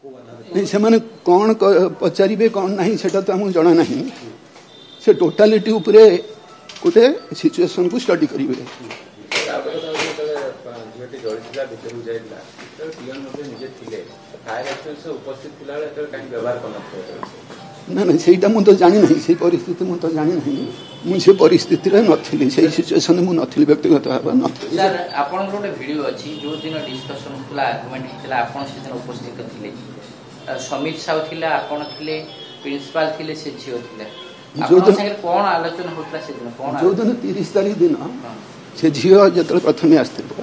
से माने कौन पचारे कौन ना सेटा तो आमको जना ना से टोटालीटी उपरे गोटे सिचुएशन को स्टडी करेंगे ना ना से मुझे जानी ना से परिस्थिति मुझे जानी ना मुझे परिस्थिति नी से सिचुएशन मुझे व्यक्तिगत भाव न सर आपन गोटे वीडियो अछि जो दिन डिस्कशन होतला आर्गुमेंट हितला आपन से दिन उपस्थित थिले समीर साहू थिले आपन थिले प्रिंसिपल थिले से झियो थिले आपन संगे कोन आलोचना होतला से दिन कोन जो दिन 30 तारीख दिन से झियो जतल प्रथमे आस्थिले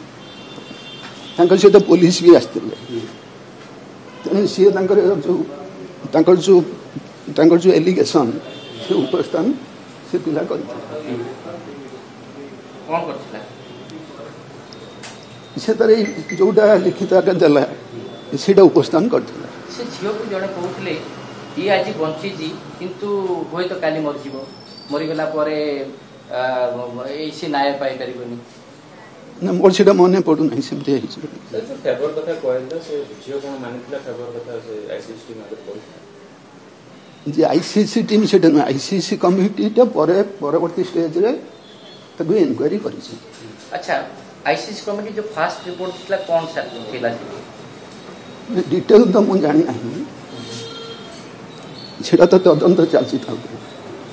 तांकर से तो पुलिस भी आस्थिले तने से तांकर जो एलिगेशन से उपस्थान से पिला कर कोन करथिला से तारे जोटा लिखित आके देला सेटा उपस्थान करथिला से झियो को जड़े कहउतले ई आज बंची जी किंतु होय तो काली मर जीवो मरि गेला परे एसी नाय पाई करिवनी ना मोर सेटा मने पडु नै सेमते हिज सर फेवर कथा कहला से झियो कोन मानितला फेवर कथा से आईसीसी मादर पडु जे आईसीसी टीम सेटा न आईसीसी कमिटी टा परवर्ती स्टेज रे तब इंक्वायरी करि छै। अच्छा आईसीसी कमिटी जो फास्ट रिपोर्ट थिला कोन सा थिला डिटेल तो मुझे जानी नहीं सेटा तो तदंत चलछि था।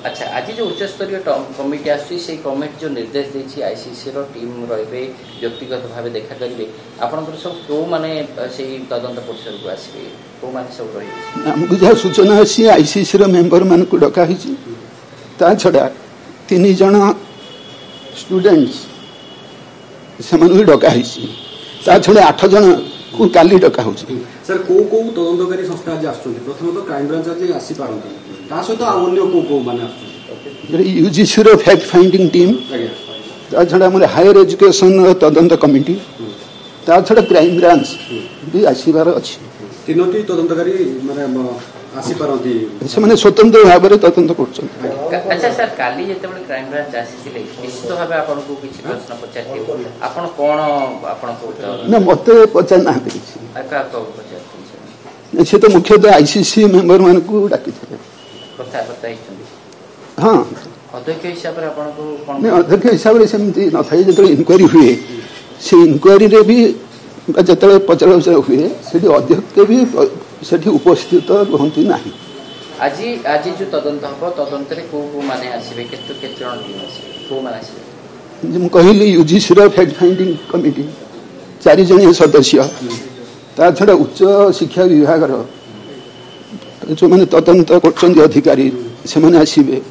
अच्छा आज जो उच्च स्तरीय कमिटी आसी से कमिटी जो निर्देश देछि आईसीसी रो टीम रहबे व्यक्तिगत भाव देखा करिवे आपनकर सब को माने सेही तदंत परिसर को आसीबे को माने सब रही हमको जहाँ सूचना अच्छी आईसीसी रो मेंबर मान को डका हिची ता छड़ा 3 जण स्टूडेंट्स से मानु डका हिची ता छड़ा 8 जण को काली डका होची। सर को तदंतकारी संस्था आज आछुंती प्रथम तो क्राइम ब्रांच आज आसी पारंती ता सहित अन्य को माने आछुंती यूजीसी रो फैक्ट फाइंडिंग टीम ता छड़ा हमर हायर एजुकेशन तदंत कमिटी ता छड़ा क्राइम ब्रांच भी आसीबार अछि तीनोटी तदंतकारी माने आसी पारंती से माने स्वतंत्र भाव रे तदंत करछन। अच्छा सर काली जेते बळे क्राइम ब्रांच आसीथिले निश्चित भाव आपन को किछि प्रश्न पचारथिले आपन कोन आपन को ना मते पचार ना किछि आका को पचारथिले से तो मुख्यतः आईसीसी मेंबर मान को डाकी थे कथा बताइछन हां अध्यक्ष हिसाब रे आपन को कोन ने अध्यक्ष हिसाब रे सेमती न थाई जेते इंक्वायरी हुए से इंक्वायरी रे भी जेते पचार हुए सेठी अध्यक्ष भी सेठी उपस्थित रहंती नाही। आज जो तदंत हबो तदंत रे को माने आसीबे केतो जण टीम आसीबे को माने आसीबे जे कहली यूजीसी रो फैक्ट फाइंडिंग कमिटी 4 जण सदस्य ता छड़ा उच्च शिक्षा विभाग रो जो माने तदंत करछन अधिकारी से माने आसीबे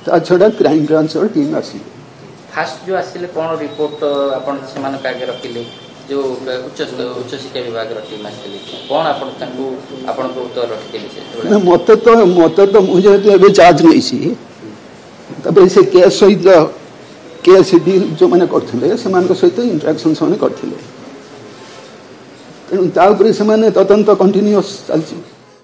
ता छड़ा क्राइम ब्रांच रो टीम आसीबे। फास्ट जो आसीले कोन रिपोर्ट आपन से माने कागे रखिले जो उच्च शिक्षा विभाग रो टीम आसीले कोन आपन तांको आपन को उत्तर रखिले से मते तो मुझे एबे चार्ज नै छी तबे से केस सहित केस डील जो माने करथिले से मान को सहित इंटरेक्शन से माने करथिले तेनु ता ऊपर से माने तदंत कंटिन्यूअस चलछि।